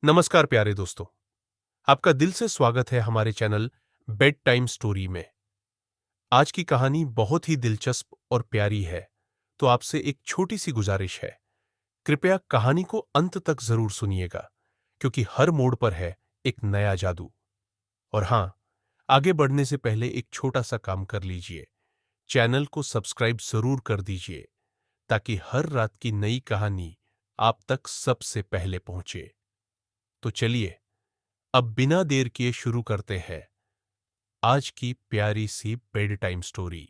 नमस्कार प्यारे दोस्तों, आपका दिल से स्वागत है हमारे चैनल बेड टाइम स्टोरी में। आज की कहानी बहुत ही दिलचस्प और प्यारी है, तो आपसे एक छोटी सी गुजारिश है। कृपया कहानी को अंत तक जरूर सुनिएगा, क्योंकि हर मोड़ पर है एक नया जादू। और हां, आगे बढ़ने से पहले एक छोटा सा काम कर लीजिए। चैनल को सब्सक्राइब जरूर कर दीजिए, ताकि हर रात की नई कहानी आप तक सबसे पहले पहुंचे। तो चलिए, अब बिना देर किए शुरू करते हैं आज की प्यारी सी बेड टाइम स्टोरी।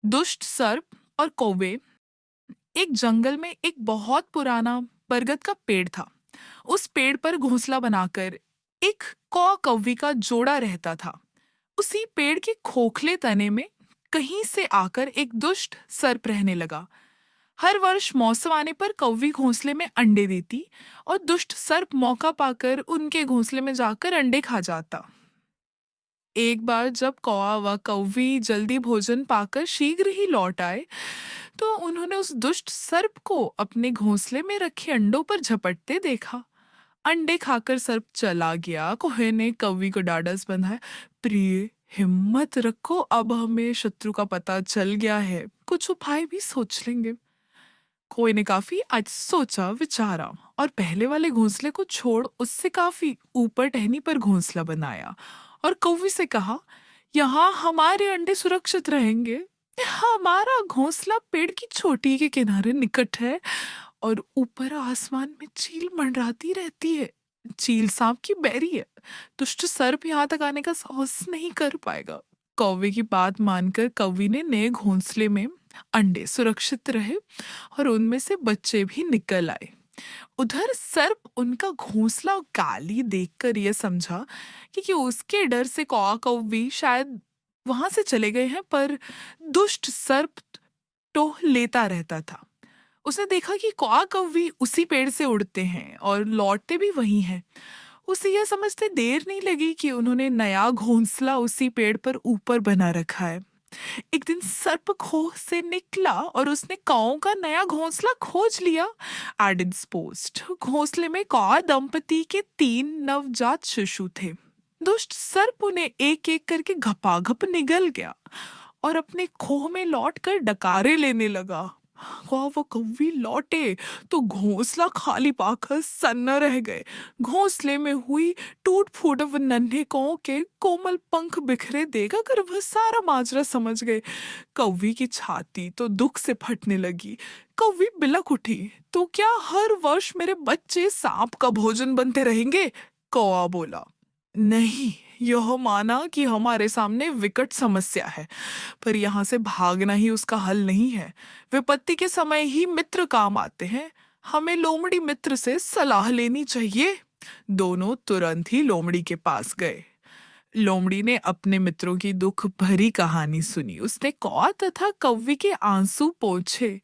दुष्ट सर्प और कौवे। एक जंगल में एक बहुत पुराना बरगद का पेड़ था। उस पेड़ पर घोंसला बनाकर एक कौवी का जोड़ा रहता था। उसी पेड़ के खोखले तने में कहीं से आकर एक दुष्ट सर्प रहने लगा। हर वर्ष मौसम आने पर कौवी घोंसले में अंडे देती और दुष्ट सर्प मौका पाकर उनके घोंसले में जाकर अंडे खा जाता। एक बार जब कौवा व कौवी जल्दी भोजन पाकर शीघ्र ही लौट आए, तो उन्होंने उस दुष्ट सर्प को अपने घोंसले में रखे अंडों पर झपटते देखा। अंडे खाकर सर्प चला गया। कौवे ने कौवी को डांडस बंधाया। प्रिय, हिम्मत रखो, अब हमें शत्रु का पता चल गया है, कुछ उपाय भी सोच लेंगे। कौवे ने काफी आज सोचा विचारा और पहले वाले घोंसले को छोड़ उससे काफी ऊपर टहनी पर घोंसला बनाया और कौवी से कहा, यहाँ हमारे अंडे सुरक्षित रहेंगे। हमारा घोंसला पेड़ की चोटी के किनारे निकट है और ऊपर आसमान में चील मंडराती रहती है। चील सांप की बैरी है। दुष्ट सर्प यहाँ तक आने का साहस नहीं कर पाएगा। कौवे की बात मानकर कौवी ने नए घोंसले में अंडे सुरक्षित रहे और उनमें से बच्चे भी निकल आए। उधर सर्प उनका घोंसला और गाली देखकर यह समझा कि उसके डर से कौवा कौवी शायद वहां से चले गए हैं, पर दुष्ट सर्प टोह लेता रहता था। उसने देखा कि कौवा कौवी उसी पेड़ से उड़ते हैं और लौटते भी वही हैं। उसे यह समझते देर नहीं लगी कि उन्होंने नया घोंसला उसी पेड़ पर ऊपर बना रखा है। एक दिन सर्प खोह से निकला और उसने कौओं का नया घोंसला खोज लिया। एडिड्स पोस्ट घोंसले में कौआ दंपति के 3 नवजात शिशु थे। दुष्ट सर्प उन्हें एक एक करके घपाघप निगल गया और अपने खोह में लौटकर डकारे लेने लगा। कौवा व कौवी लौटे तो घोंसला खाली पाकर सन्न रह गए। घोंसले में हुई टूट फूट व नन्हे कौओं के कोमल पंख बिखरे देखकर वह सारा माजरा समझ गए। कौवी की छाती तो दुख से फटने लगी। कौवी बिलक उठी, तो क्या हर वर्ष मेरे बच्चे सांप का भोजन बनते रहेंगे? कौवा बोला, नहीं, यह माना कि हमारे सामने विकट समस्या है, पर यहाँ से भागना ही उसका हल नहीं है। विपत्ति के समय ही मित्र काम आते हैं। हमें लोमड़ी मित्र से सलाह लेनी चाहिए। दोनों तुरंत ही लोमड़ी के पास गए। लोमड़ी ने अपने मित्रों की दुख भरी कहानी सुनी। उसने कौवा तथा कौवी के आंसू पोंछे।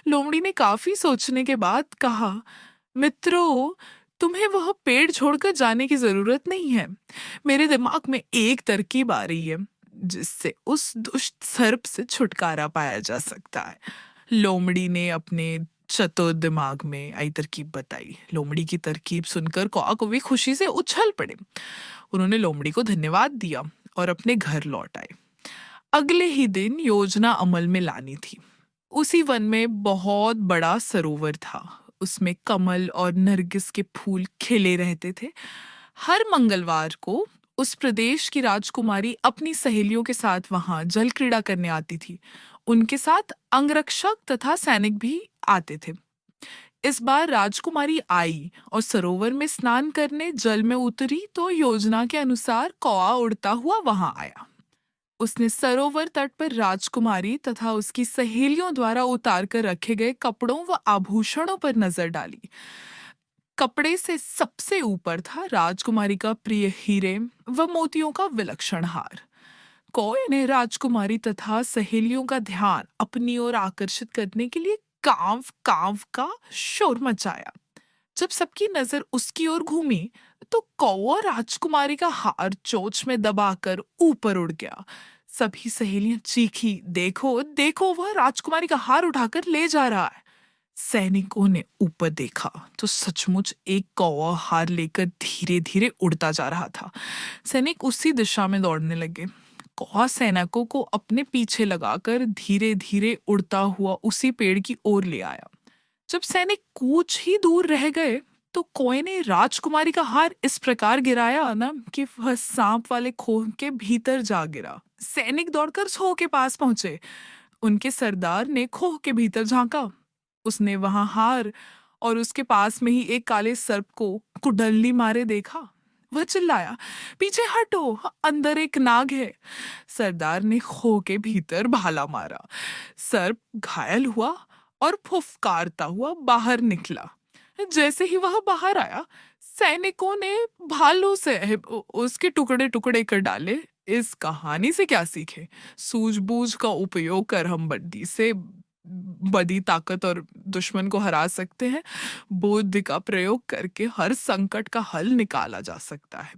लोमड़ी ने काफी सोचने के बाद कहा, मित्रों, तुम्हें वह पेड़ छोड़कर जाने की जरूरत नहीं है। मेरे दिमाग में एक तरकीब आ रही है जिससे उस दुष्ट सर्प से छुटकारा पाया जा सकता है। लोमड़ी ने अपने चतुर दिमाग में आई तरकीब बताई। लोमड़ी की तरकीब सुनकर कौआ कौवी खुशी से उछल पड़े। उन्होंने लोमड़ी को धन्यवाद दिया और अपने घर लौट आए। अगले ही दिन योजना अमल में लानी थी। उसी वन में बहुत बड़ा सरोवर था। उसमें कमल और नरगिस के फूल खिले रहते थे। हर मंगलवार को उस प्रदेश की राजकुमारी अपनी सहेलियों के साथ वहां जल क्रीड़ा करने आती थी। उनके साथ अंगरक्षक तथा सैनिक भी आते थे। इस बार राजकुमारी आई और सरोवर में स्नान करने जल में उतरी तो योजना के अनुसार कौआ उड़ता हुआ वहां आया। उसने सरोवर तट पर राजकुमारी तथा उसकी सहेलियों द्वारा उतार कर रखे गए कपड़ों व आभूषणों पर नजर डाली। कपड़े से सबसे ऊपर था राजकुमारी का प्रिय हीरे व मोतियों का विलक्षण हार। कौए ने राजकुमारी तथा सहेलियों का ध्यान अपनी ओर आकर्षित करने के लिए कांव कांव का शोर मचाया। जब सबकी नजर उसकी ओर घूमी तो कौवा राजकुमारी का हार चोंच में दबाकर ऊपर उड़ गया। सभी सहेलियां चीखी, देखो देखो, वह राजकुमारी का हार उठाकर ले जा रहा है। सैनिकों ने ऊपर देखा तो सचमुच एक कौवा हार लेकर धीरे धीरे उड़ता जा रहा था। सैनिक उसी दिशा में दौड़ने लगे। कौवा सैनिकों को अपने पीछे लगाकर धीरे धीरे उड़ता हुआ उसी पेड़ की ओर ले आया। जब सैनिक कुछ ही दूर रह गए तो कौवे ने राजकुमारी का हार इस प्रकार गिराया ना कि वह सांप वाले खोह के भीतर जा गिरा। सैनिक दौड़कर खोह के पास पहुंचे। उनके सरदार ने खोह के भीतर झांका। उसने वहां हार और उसके पास में ही एक काले सर्प को कुंडली मारे देखा। वह चिल्लाया, पीछे हटो, अंदर एक नाग है। सरदार ने खोह के भीतर भाला मारा। सर्प घायल हुआ और फुफकारता हुआ बाहर निकला। जैसे ही वह बाहर आया, सैनिकों ने भालों से उसके टुकड़े टुकड़े कर डाले। इस कहानी से क्या सीखे? सूझबूझ का उपयोग कर हम बंदी से बड़ी ताकत और दुश्मन को हरा सकते हैं। बुद्धि का प्रयोग करके हर संकट का हल निकाला जा सकता है।